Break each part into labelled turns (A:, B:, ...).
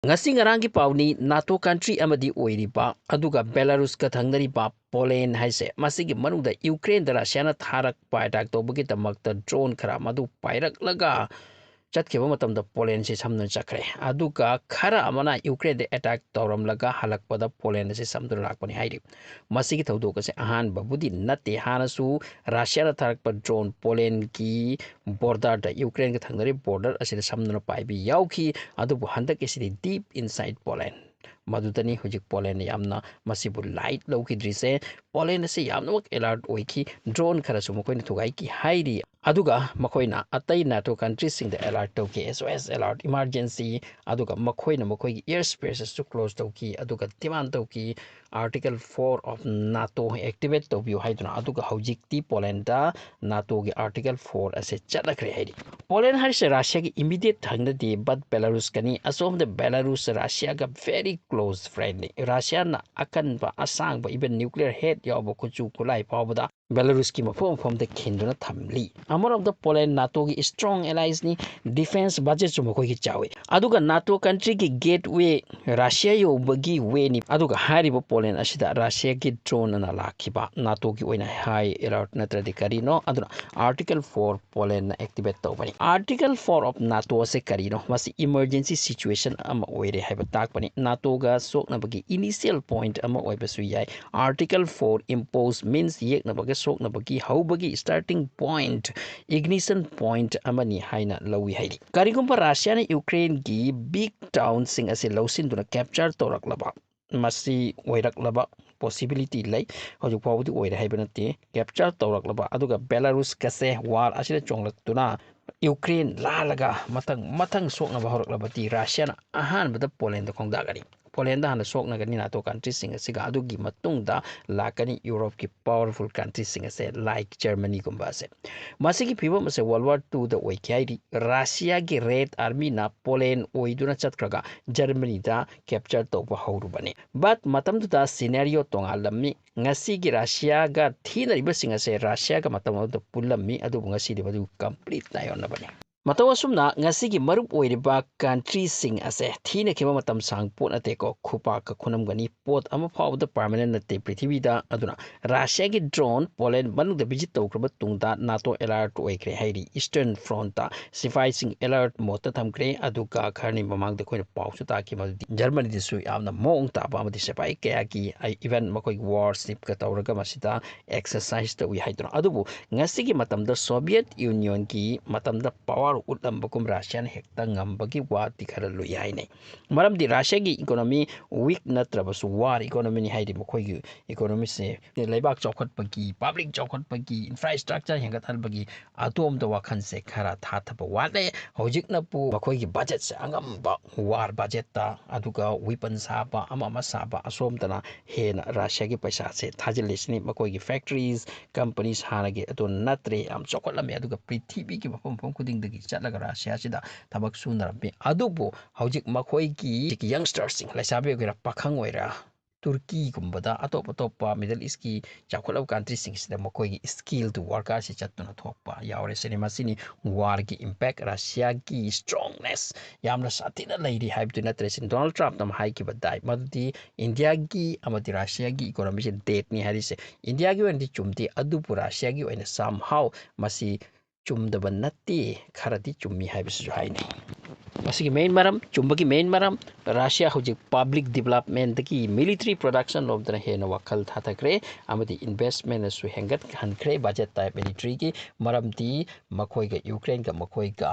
A: Ngasi ngarangi pauni NATO country amadi oiriba aduga Belarus ka thangnariba Poland haise masigi manungda Ukraine da Russia tharak attack tobagi tamakta drone khara madu pairak laga चतखेब मतमदा Poland से समन चखरे अदुगा खरा अमना Ukraine they attack तौरम लगा हलकपदा Poland से समदुन लाकपनि हाइरि मसिगी थौदोक से Ahaan बबुदी नते हानसु Russia दा थरक पर ड्रोन पोलैंड की बॉर्डर दा यूक्रेन के थंगरी बॉर्डर असिद समदुन पाइबी याउखी अदुबु हंदक के डीप इनसाइड पोलैंड मधुतनी हुजिक पोलैंड यामना मसिबु लाइट लौकिद्रिसे पोलैंड से यामनमक अलर्ट ओइखी ड्रोन खरसु मकोइन थुगाई की हाइरि अदुगा मखोइना अतई नाटो कंट्रीज सिंग द अलर्ट तौकी एसओएस अलर्ट इमरजेंसी अदुगा मखोइना मखोइगी एयर स्पेसेस टू क्लोज तौकी अदुगा डिमांड तौकी आर्टिकल 4 ऑफ नाटो एक्टिवेट तौबियो हाइदुना अदुगा हौजिकती पोलैंड दा नाटो की आर्टिकल 4 असे चलखरे हाइरि पोलैंड हरिसे रशिया की इमीडिएट थंगदे बट बेलारूस कनी असोम द बेलारूस रशिया का वेरी क्लोज फ्रेंड रशिया ना अकनबा असांग इवन न्यूक्लियर हेड यावबो कुचु कुलाई पावबदा बेलारूस की मफोम फॉम द खिंदुना थमली अमर ऑफ द पोलैंड नाटो की स्ट्रॉन्ग एलाइज नि डिफेंस बजेट जो मखोई की चावे अदुगा नाटो कंट्री की गेटवे रशिया योबगी वे नि अदुगा हारिबो पोलैंड असिदा रशिया की ड्रोन ना लाखिबा नाटो की ओइना हाई अलर्ट नत्रदि करिनो अदुना आर्टिकल 4 पोलैंड एक्टिवेट तौबनी आर्टिकल 4 ऑफ नाटो से करिनो मसी इमरजेंसी सिचुएशन अमा ओइरे हाइबा ताकपनी नाटो गा सोकनबगी इनिशियल पॉइंट अमा ओइबसु याय आर्टिकल 4 इम्पोज मीन्स येकनबगे सोकनबगी हौबगी स्टार्टिंग पॉइंट इग्निशन पॉइंट अमनी हाइना लवी हाइरी करिगुम्बा रशिया ने यूक्रेन की बिग टाउन सिंग असे लौसिनदुना कैप्चर तौरकलबा मसी ओइरकलबा पॉसिबिलिटी लै हौजुक फाउदी ओइरे हाइबा नते कैप्चर तौरकलबा अदुगा बेलारूस कसे वार असिदा चोंगलक्तुना यूक्रेन लालगा मतंग मतंग सोकनबा हौरकलबती रशिया अहानबदा पोलैंड खोंगदागनी पोलैंड हाना सोकनगनी नाटो कंट्री सिंग असिगा अदुगी मतुंगदा लाकनी यूरोप की पावरफुल कंट्री सिंग असे लाइक जर्मनी गुम्बा से मसिगी फिबम असे वर्ल्ड वार 2 द ओइखाइरी रशिया की रेड आर्मी ना पोलैंड ओइदुना चतखरगा जर्मनी दा कैप्चर तौबा हौरुबने बट मतमदुदा सिनेरियो तोंगालम्मी ngasi gi Russia ga thina ribasing ase Russia ga matam da pulammi adu ngasi de badu complete na yon bane Mataw asumna ngasi gi marup oiriba country sing ase thina kheba matam sang pot ate ko khupa ka khunam gani pot ama phaw da permanent nate prithvi da aduna Russia gi drone Poland manu da visit tawkraba tungda NATO alert oikre hairi eastern front ta sifai sing alert mot ta thamkre aduka kharni mamang da khoina paw su ta ki madi Germany di su amna mong ta ba madi sepai kaya ki event makoi war slip ka tawraga masida exercise ta wi haiduna adubu ngasi gi matam da Soviet Union ki matam da power उतलंबकुम Russian हेक्ता ngambagi wati khara lu yaine maram di Russia gi economy weak natrabsu war economy ni haidi mkhoi gi economy se leibak chokhat pagi public chokhat pagi infrastructure henga thal bagi atom da wakhan se khara tha thaba wale hojik na pu mkhoi gi budget se angam ba war budget ta aduga weapon sa ba ama sa ba asom tana hena Russia gi paisa se thajilisni mkhoi gi factories companies hana gi aton natre am chokhat lame aduga prithvi gi mafam khuding dagi chatlaga Russia sida tabak sunarbe adubo hojik makhoi ki youngsters sing laisabe gira pakhang oira Turkey gumbada atop atop Middle East ki chakhulab country sing sida makhoi ki skill to worker si chatuna thokpa yaure cinema sini war ki impact Russia ki strongness yamna satina lairi haibtu na tresin Donald Trump nam hai ki badai madudi India ki amati Russia ki economy se date ni harise India ki wendi chumti adupu Russia ki wena somehow masi chumdaba natti kharati chummi haibsu haini masigi main maram chumbagi main maram Russia hojik public development ki military production of the hena wakal thatakre amadi investment su hengat hankre budget type military ki maram di makhoi ga Ukraine ga makhoi ga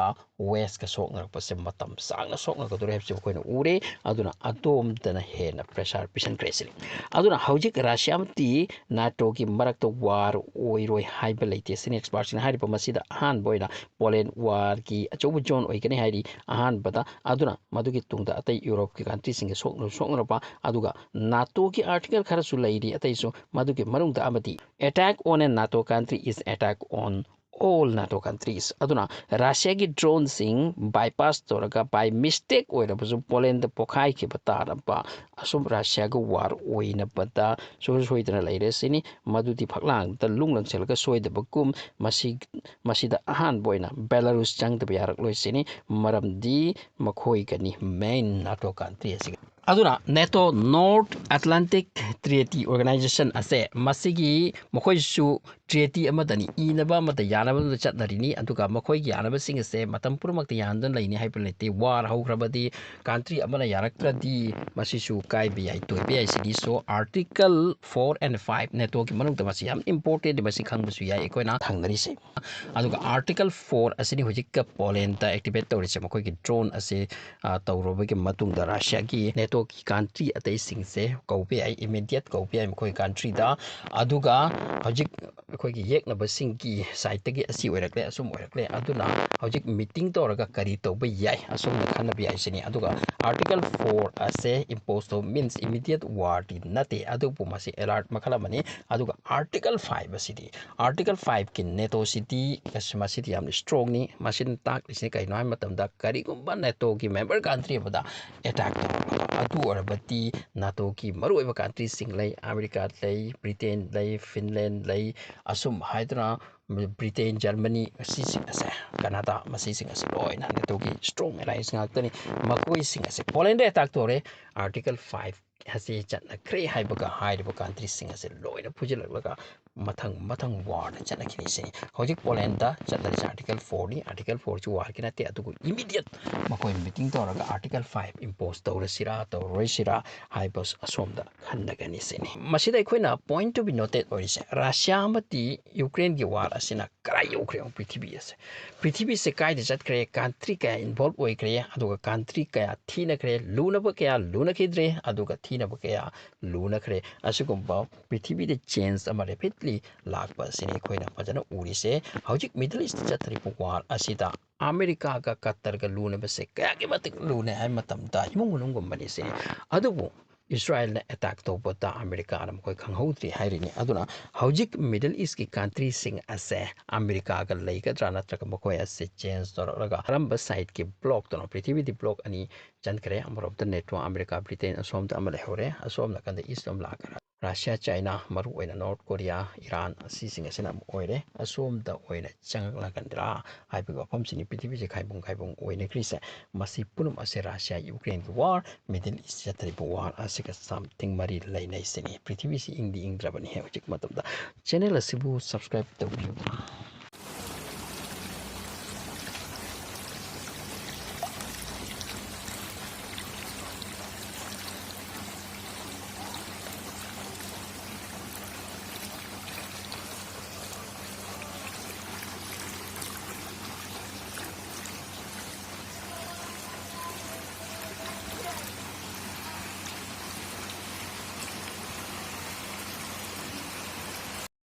A: west ka sok ngak pasem matam sang na sok ngak dure hepse khoi na ure aduna atom dana hena pressure pisan kresili aduna hojik Russia amti NATO ki marak to war oiroi haiba leite sin experts in hari pa masida han boina Poland war ki achobu zone oikani hari ahan bada aduna madugi tungda atai Europe ki country sing soknapa aduga NATO ki article khara su lairi atai so madugi marungda amati attack on a NATO country is attack on all NATO countries. Aduna Russia ki drone sing bypass toraga by mistake oira bazu Poland the pokai ki batara ba asum Russia ga war oina bata so soidana laire sini madudi phaklang the lunglang selga soida bakum masida ahan boina Belarus chang the biarak loi sini maram di makhoi kani main NATO country asiga aduna NATO North Atlantic Treaty Organization ase masigi makhoi su treaty amadani inaba amada yanaba da chatnarini aduga makhoi gi yanaba sing ase matam purumak yandan laini hyperlete war haugrabadi country amana yaraktradi masisu kai bi ai toy bi ai sidi so article 4 and 5 NATO ki manung tamasi yam important masi khangbasu ya ekoina thangnari se aduga article 4 asini hojik ka Poland ta activate tawri se makhoi gi drone ase tawroba gi matung da Russia gi NATO ki country atai sing se kaupe ai immediate kaupe ai makhoi country da aduga hojik ꯑꯩꯈꯣꯏꯒꯤ ꯌꯦꯛꯅꯕꯁꯤꯡꯒꯤ ꯁꯥꯏꯠꯇꯒꯤ ꯑꯁꯤ ꯑꯣꯏꯔꯛꯂꯦ ꯑꯁꯨꯝ ꯑꯣꯏꯔꯛꯂꯦ ꯑꯗꯨꯅ ꯍꯧꯖꯤꯛ meeting ꯇꯧꯔꯒ ꯀꯔꯤ ꯇꯧꯕ ꯌꯥꯏ ꯑꯁꯨꯝꯅ ꯈꯟꯅꯕ ꯌꯥꯏ ꯁꯤꯅꯤ ꯑꯗꯨꯒ ꯑꯥꯔꯇꯤꯀꯜ 4 ꯑꯁꯦ ꯏꯝꯄꯣꯁ ꯇꯧ ꯃꯤꯟꯁ ꯏꯃꯤꯗꯤꯌꯦꯠ ꯋꯥꯔꯗꯤ ꯅꯠꯇꯦ ꯑꯗꯨꯕꯨ ꯃꯁꯤ ꯑꯦꯂꯥꯔꯠ ꯃꯈꯜ ꯑꯃꯅꯤ ꯑꯗꯨꯒ ꯑꯥꯔꯇꯤꯀꯜ 5 ꯑꯁꯤꯗꯤ ꯑꯥꯔꯇꯤꯀꯜ 5ꯀꯤ ꯅꯦꯇꯣꯁꯤꯗꯤ ꯃꯁꯤꯗꯤ ꯌꯥꯝꯅ ꯁ꯭ꯇꯔꯣꯡꯅꯤ ꯃꯁꯤꯅ ꯇꯥꯛꯂꯤꯁꯤ ꯀꯩꯅꯣ ꯍꯥꯏꯕ ꯃꯇꯝꯗ ꯀꯔꯤꯒꯨꯝꯕ ꯅꯦꯇꯣꯒꯤ ꯃꯦꯝꯕꯔ ꯀꯟꯇ꯭ꯔꯤ ꯑꯃꯗ ꯑꯦꯇꯦꯛ ꯇꯧꯔꯛꯄꯗ ꯑꯗꯨ ꯑꯣꯏꯔꯕꯗꯤ ꯅꯥꯇꯣꯒꯤ ꯃꯔꯨꯑꯣꯏꯕ ꯀꯟꯇ꯭ꯔꯤꯁꯤꯡ ꯂꯩ ꯑꯃꯦꯔꯤꯀꯥ ꯂꯩ ꯕ꯭ꯔꯤꯇꯦꯟ ꯂꯩ ꯐꯤꯟꯂꯦꯟ ꯂꯩ ꯑꯁꯨꯝ ꯍꯥꯏꯗꯨꯅ Britain, Germany, masising ase Canada, masising ase loina netogi strong alliance ngakani makoi sing ase Poland attack tore article 5 hase chatna kre haibaga haiba country sing ase loina pujilalaga mathang war na chatna kini se hojik Poland da chatna article 4 ni article 4 chu war kinate atugu immediate makoi meeting toraga article 5 impose tawra sira tawroi sira haibas asomda khandagani se ni masida khoina point to be noted orise Russia mati Ukraine ki war asina karai yokre prithvi se kai de chat kre country ka involve oi kre aduga country ka thina kre luna ba kya luna khidre aduga thina ba kya luna kre asugumba prithvi de change ama rapidly lakba sini khoina pajana uri se hojik middle east chatri war asida America ka Qatar ka luna ba se kaya ki matik luna ay matamda imungunung gumbani se adubu Israel na attack to bota America na koi khanghodri hairini aduna hojik Middle East ki country sing ase America ga leigadra natraka makoi ase change toraga aramba side ki block to no prithvi di block ani chankare amrob the network America Britain asom da amale hore asom na kanda islam la kara Russia China maru oina North Korea Iran asi sing asena oire asom da oina changla kandra haibiga pamsini prithvi je khaibung oine krise masi punum ase Russia Ukraine war Middle East chatri war asika something mari lainai sini prithvi si ingdi ingdrabani he hojik matamda channel asibu subscribe tawbiyo